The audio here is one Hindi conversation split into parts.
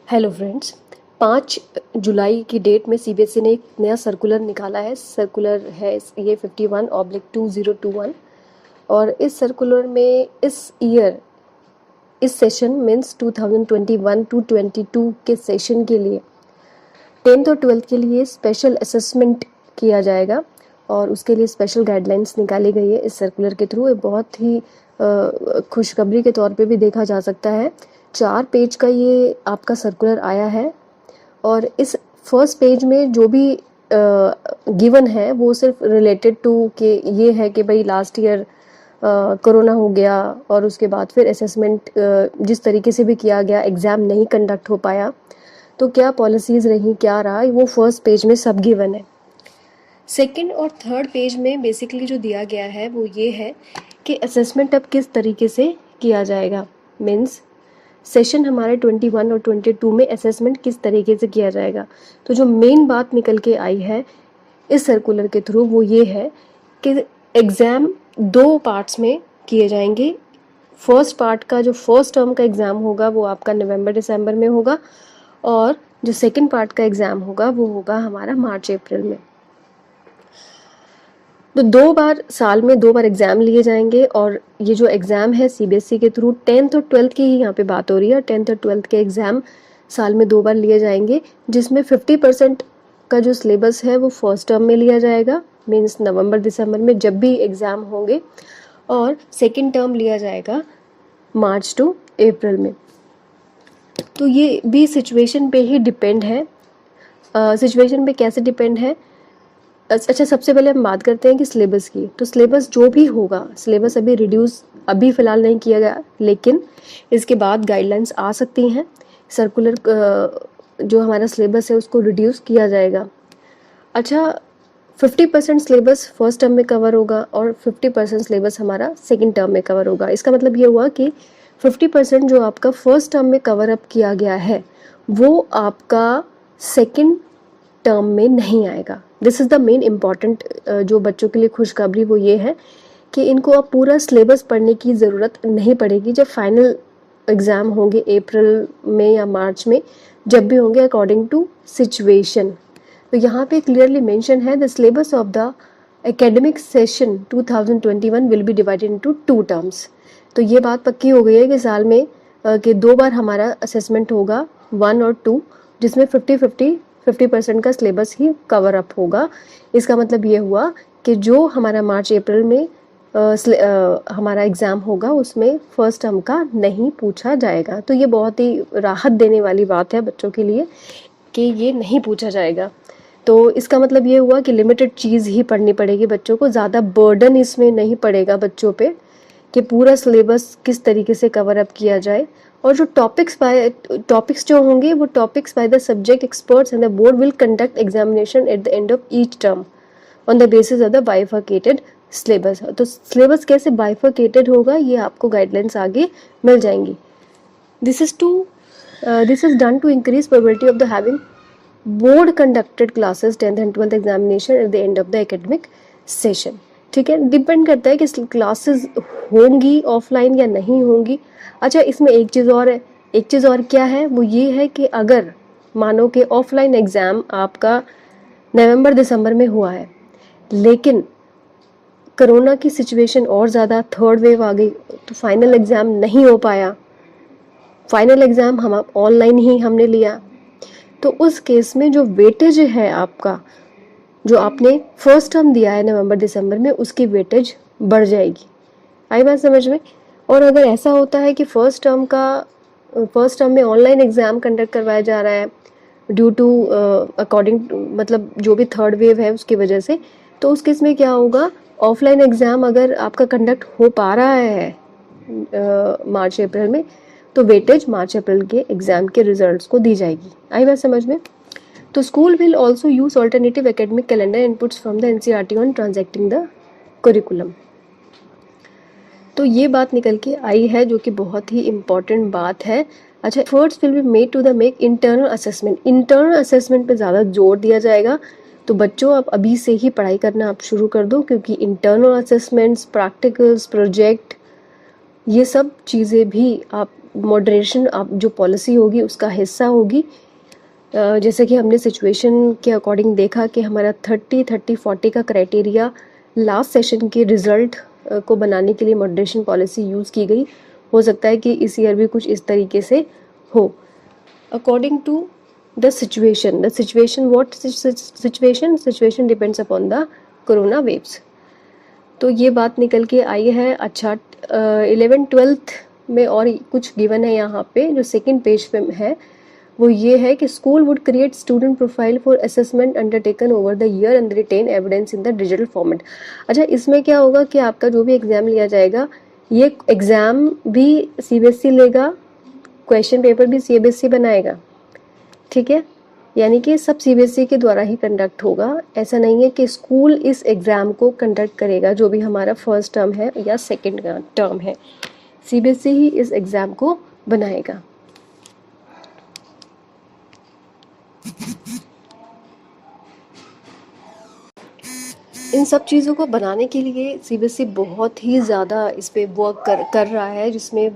Hello friends. 5 जुलाई की डेट में सीबीएसई ने एक नया सर्कुलर निकाला है। सर्कुलर है ये 51/2021 और इस सर्कुलर में इस सेशन मीन्स 2021 टू 22 के सेशन के लिए 10th और 12th के लिए स्पेशल असेसमेंट किया जाएगा और उसके लिए स्पेशल गाइडलाइंस निकाली गई है इस सर्कुलर के थ्रू। ये बहुत ही खुशखबरी के तौर पे भी देखा जा सकता है। 4 पेज का ये आपका सर्कुलर आया है और इस फर्स्ट पेज में जो भी गिवन है वो सिर्फ रिलेटेड टू कि ये है कि भाई लास्ट ईयर कोरोना हो गया और उसके बाद फिर असेसमेंट जिस तरीके से भी किया गया, एग्ज़ाम नहीं कंडक्ट हो पाया, तो क्या पॉलिसीज़ रही, क्या रहा, वो फर्स्ट पेज में सब गिवन है। सेकंड और थर्ड पेज में बेसिकली जो दिया गया है वो ये है कि असेसमेंट अब किस तरीके से किया जाएगा। मीन्स सेशन हमारे 21 और 22 में असेसमेंट किस तरीके से किया जाएगा। तो जो मेन बात निकल के आई है इस सर्कुलर के थ्रू वो ये है कि एग्ज़ाम 2 पार्ट्स में किए जाएंगे। फर्स्ट पार्ट का जो फर्स्ट टर्म का एग्ज़ाम होगा वो आपका नवंबर दिसंबर में होगा और जो सेकंड पार्ट का एग्ज़ाम होगा वो होगा हमारा मार्च अप्रैल में। तो 2 बार साल में 2 बार एग्ज़ाम लिए जाएंगे और ये जो एग्ज़ाम है सीबीएसई के थ्रू 10th और 12th की ही यहाँ पे बात हो रही है। 10th और 12th के एग्ज़ाम साल में 2 बार लिए जाएंगे, जिसमें 50% का जो सिलेबस है वो फर्स्ट टर्म में लिया जाएगा, मीन्स नवंबर दिसंबर में जब भी एग्ज़ाम होंगे, और सेकेंड टर्म लिया जाएगा मार्च टू अप्रैल में। तो ये भी सिचुएशन पे ही डिपेंड है। सिचुएशन पे कैसे डिपेंड है? अच्छा, सबसे पहले हम बात करते हैं कि सिलेबस की। तो सिलेबस जो भी होगा, सिलेबस अभी रिड्यूस अभी फ़िलहाल नहीं किया गया, लेकिन इसके बाद गाइडलाइंस आ सकती हैं। सर्कुलर जो हमारा सिलेबस है उसको रिड्यूस किया जाएगा। अच्छा, 50% सिलेबस फर्स्ट टर्म में कवर होगा और 50% सिलेबस हमारा सेकेंड टर्म में कवर होगा। इसका मतलब ये हुआ कि 50% जो आपका फर्स्ट टर्म में कवर अप किया गया है वो आपका सेकेंड टर्म में नहीं आएगा। This is the main important जो बच्चों के लिए खुशखबरी वो ये है कि इनको अब पूरा सिलेबस पढ़ने की ज़रूरत नहीं पड़ेगी जब फाइनल एग्ज़ाम होंगे अप्रैल में या मार्च में, जब भी होंगे अकॉर्डिंग टू सिचुएशन। तो यहाँ पे क्लियरली मेंशन है the syllabus of the academic session 2021 will be divided into 2 terms. तो ये बात पक्की हो गई है कि साल में कि 2 बार हमारा असेसमेंट होगा, 1 और 2, जिसमें 50% का सिलेबस ही कवर अप होगा। इसका मतलब ये हुआ कि जो हमारा मार्च अप्रैल में हमारा एग्ज़ाम होगा उसमें फर्स्ट टर्म का नहीं पूछा जाएगा। तो ये बहुत ही राहत देने वाली बात है बच्चों के लिए कि ये नहीं पूछा जाएगा। तो इसका मतलब ये हुआ कि लिमिटेड चीज़ ही पढ़नी पड़ेगी बच्चों को, ज़्यादा बर्डन इसमें नहीं पड़ेगा बच्चों पे कि पूरा सिलेबस किस तरीके से कवर अप किया जाए। और जो टॉपिक्स जो होंगे वो topics by the subject experts and the board will conduct examination at the end of each term on the basis of the bifurcated syllabus. तो सिलेबस कैसे बाइफर्केटेड होगा ये आपको गाइडलाइंस आगे मिल जाएंगी। This is done to increase probability of the having board conducted classes 10th and 12th examination at the end of the academic session. ठीक है, डिपेंड करता है कि क्लासेस होंगी ऑफलाइन या नहीं होंगी। अच्छा, इसमें एक चीज़ और क्या है, वो ये है कि अगर मानो कि ऑफलाइन एग्ज़ाम आपका नवंबर दिसंबर में हुआ है लेकिन कोरोना की सिचुएशन और ज़्यादा थर्ड वेव आ गई तो फाइनल एग्ज़ाम नहीं हो पाया, फाइनल एग्ज़ाम हम ऑनलाइन ही हमने लिया, तो उस केस में जो वेटेज है आपका, जो आपने फर्स्ट टर्म दिया है नवंबर दिसंबर में, उसकी वेटेज बढ़ जाएगी। आई बात समझ में? और अगर ऐसा होता है कि फर्स्ट टर्म में ऑनलाइन एग्ज़ाम कंडक्ट करवाया जा रहा है ड्यू टू मतलब जो भी थर्ड वेव है उसकी वजह से, तो उस केस में क्या होगा, ऑफलाइन एग्ज़ाम अगर आपका कंडक्ट हो पा रहा है मार्च अप्रैल में, तो वेटेज मार्च अप्रैल के एग्ज़ाम के रिजल्ट्स को दी जाएगी। आई बात समझ में? तो school will also use alternative academic calendar inputs from the NCERT on transacting the curriculum. तो ये बात निकल के आई है जो कि बहुत ही इम्पॉर्टेंट बात है। अच्छा, efforts will be made to the make internal assessment पे ज़्यादा जोर दिया जाएगा। तो बच्चों, आप अभी से ही पढ़ाई करना आप शुरू कर दो, क्योंकि इंटरनल असेसमेंट्स, प्रैक्टिकल्स, प्रोजेक्ट, ये सब चीज़ें भी आप मॉडरेशन आप जो पॉलिसी होगी उसका हिस्सा होगी। जैसे कि हमने सिचुएशन के अकॉर्डिंग देखा कि हमारा 30-30-40 का क्राइटेरिया लास्ट सेशन के रिज़ल्ट को बनाने के लिए मॉडरेशन पॉलिसी यूज़ की गई। हो सकता है कि इस ईयर भी कुछ इस तरीके से हो। According to the situation, what situation depends upon the corona waves। तो ये बात निकल के आई है। अच्छा 11th-12th में और कुछ गिवन है यहाँ पे जो सेकंड पेज पे है, वो ये है कि school would create student profile for assessment undertaken over the year and retain evidence in the digital format. अच्छा इसमें क्या होगा कि आपका जो भी एग्जाम लिया जाएगा, ये एग्जाम भी सीबीएसई लेगा, क्वेश्चन पेपर भी सीबीएसई बनाएगा, ठीक है। यानी कि सब सीबीएसई के द्वारा ही कंडक्ट होगा। ऐसा नहीं है कि स्कूल इस एग्ज़ाम को कंडक्ट करेगा, जो भी हमारा फर्स्ट टर्म है या सेकंड टर्म है, सीबीएसई ही इस एग्ज़ाम को बनाएगा। इन सब चीज़ों को बनाने के लिए सीबीएसई बहुत ही ज़्यादा इस पे वर्क कर रहा है, जिसमें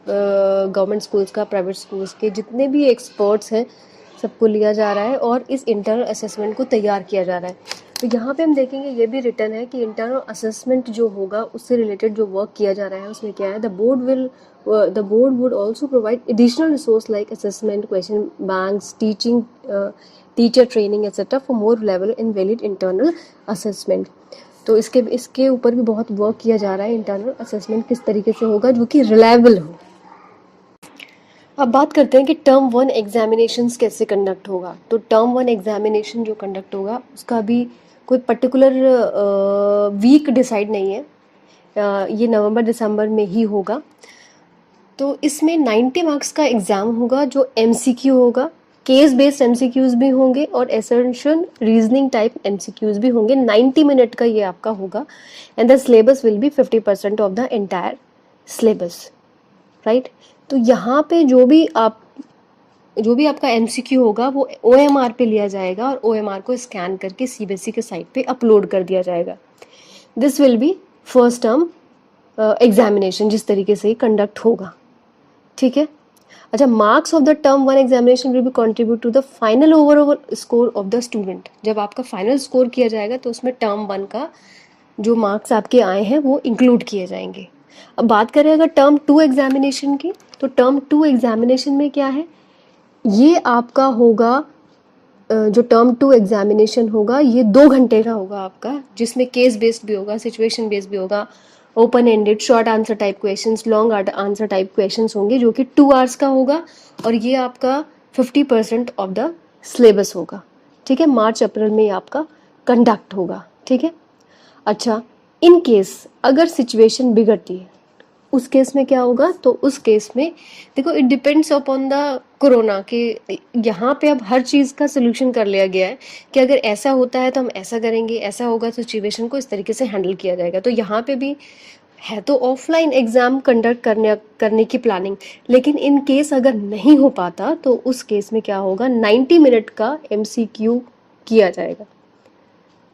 गवर्नमेंट स्कूल्स का, प्राइवेट स्कूल्स के जितने भी एक्सपर्ट्स हैं सबको लिया जा रहा है और इस इंटरनल असेसमेंट को तैयार किया जा रहा है। तो यहाँ पे हम देखेंगे ये भी रिटर्न है कि इंटरनल असेसमेंट जो होगा उससे रिलेटेड जो वर्क किया जा रहा है उसमें क्या है, the board would also provide additional resource like assessment, question banks, teacher training etcetera for more level in valid internal assessment. तो इसके ऊपर भी बहुत वर्क किया जा रहा है, इंटरनल असेसमेंट किस तरीके से होगा जो कि रिलायबल हो। अब बात करते हैं कि टर्म 1 एग्जामिनेशंस कैसे कंडक्ट होगा। तो टर्म 1 एग्जामिनेशन जो कंडक्ट होगा उसका भी कोई पर्टिकुलर वीक डिसाइड नहीं है, ये नवंबर दिसंबर में ही होगा। तो इसमें 90 मार्क्स का एग्ज़ाम होगा जो एमसीक्यू होगा, केस बेस्ड एमसीक्यूज़ भी होंगे और एसेंशियल रीजनिंग टाइप एमसीक्यूज़ भी होंगे। 90 मिनट का ये आपका होगा and the syllabus will be 50% of the entire syllabus, right. तो यहाँ पे जो भी आपका एमसीक्यू होगा वो ओएमआर पे लिया जाएगा और ओएमआर को स्कैन करके सीबीएसई के साइट पे अपलोड कर दिया जाएगा। This will be first term examination जिस तरीके से कंडक्ट होगा, ठीक है। अच्छा, marks of the term 1 examination will be contribute to the final overall score of the student. जब आपका फाइनल स्कोर किया जाएगा तो उसमें टर्म 1 का जो मार्क्स आपके आए हैं वो इंक्लूड किए जाएंगे। अब बात करें अगर टर्म 2 एग्जामिनेशन की, तो टर्म 2 एग्जामिनेशन में क्या है, ये आपका होगा जो टर्म 2 एग्जामिनेशन होगा ये 2 घंटे का होगा आपका, जिसमें केस बेस्ड भी होगा, सिचुएशन बेस्ड भी होगा, open ended, short answer type questions, long answer type questions होंगे जो कि 2 आवर्स का होगा और ये आपका 50% ऑफ द सिलेबस होगा, ठीक है। मार्च अप्रैल में ये आपका कंडक्ट होगा, ठीक है। अच्छा, इन केस अगर सिचुएशन बिगड़ती है उस केस में क्या होगा, तो उस केस में देखो it depends upon the corona कि यहाँ पे अब हर चीज़ का सोल्यूशन कर लिया गया है कि अगर ऐसा होता है तो हम ऐसा करेंगे, ऐसा होगा तो सिचुएशन को इस तरीके से हैंडल किया जाएगा। तो यहाँ पे भी है तो ऑफलाइन एग्ज़ाम कंडक्ट करने की प्लानिंग, लेकिन इन केस अगर नहीं हो पाता तो उस केस में क्या होगा, 90 मिनट का MCQ किया जाएगा,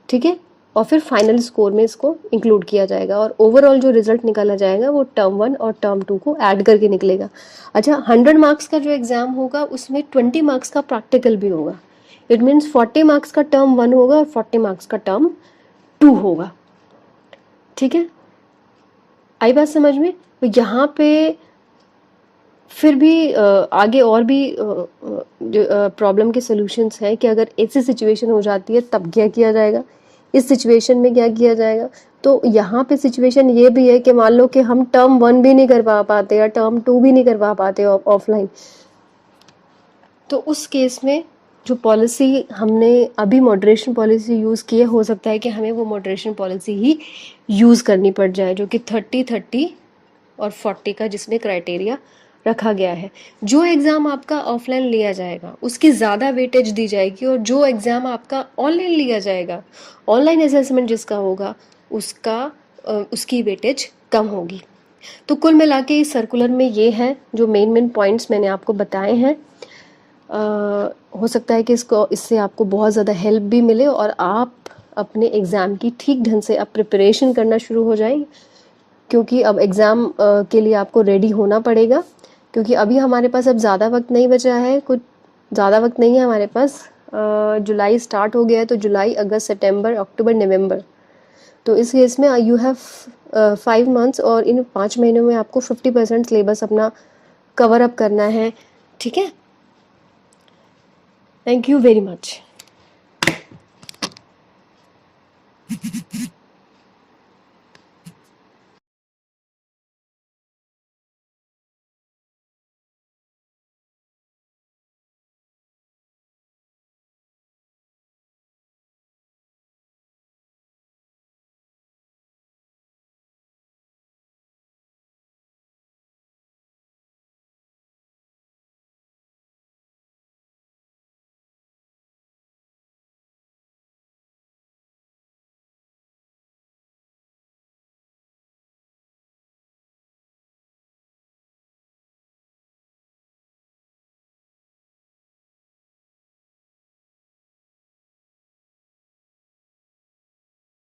ठीक है, और फिर फाइनल स्कोर में इसको इंक्लूड किया जाएगा और ओवरऑल जो रिजल्ट निकाला जाएगा वो टर्म 1 और टर्म 2 को ऐड करके निकलेगा। अच्छा, 100 मार्क्स का जो एग्ज़ाम होगा उसमें 20 मार्क्स का प्रैक्टिकल भी होगा। इट मीन्स 40 मार्क्स का टर्म 1 होगा और 40 मार्क्स का टर्म 2 होगा, ठीक है। आई बात समझ में। तो यहाँ पे फिर भी आगे और भी जो प्रॉब्लम के सॉल्यूशंस हैं कि अगर ऐसी सिचुएशन हो जाती है तब क्या किया जाएगा, इस सिचुएशन में क्या किया जाएगा। तो यहाँ पे सिचुएशन ये भी है कि मान लो कि हम टर्म 1 भी नहीं करवा पाते या टर्म 2 भी नहीं करवा पाते ऑफलाइन, तो उस केस में जो पॉलिसी हमने अभी मॉडरेशन पॉलिसी यूज़ की है, हो सकता है कि हमें वो मॉडरेशन पॉलिसी ही यूज़ करनी पड़ जाए जो कि 30-30 और 40 का जिसमें क्राइटेरिया रखा गया है। जो एग्ज़ाम आपका ऑफलाइन लिया जाएगा उसकी ज़्यादा वेटेज दी जाएगी और जो एग्ज़ाम आपका ऑनलाइन लिया जाएगा, ऑनलाइन असेसमेंट जिसका होगा उसकी वेटेज कम होगी। तो कुल मिला के इस सर्कुलर में ये है जो मेन पॉइंट्स मैंने आपको बताए हैं। हो सकता है कि इससे आपको बहुत ज़्यादा हेल्प भी मिले और आप अपने एग्ज़ाम की ठीक ढंग से अब प्रिपरेशन करना शुरू हो जाएंगे क्योंकि अब एग्ज़ाम के लिए आपको रेडी होना पड़ेगा, क्योंकि अभी हमारे पास अब ज़्यादा वक्त नहीं बचा है, कुछ ज़्यादा वक्त नहीं है हमारे पास। जुलाई स्टार्ट हो गया है, तो जुलाई, अगस्त, सितंबर, अक्टूबर, नवंबर, तो इस केस में यू हैव 5 मंथ्स, और इन 5 महीनों में आपको 50% सिलेबस अपना कवर अप करना है। ठीक है, थैंक यू वेरी मच।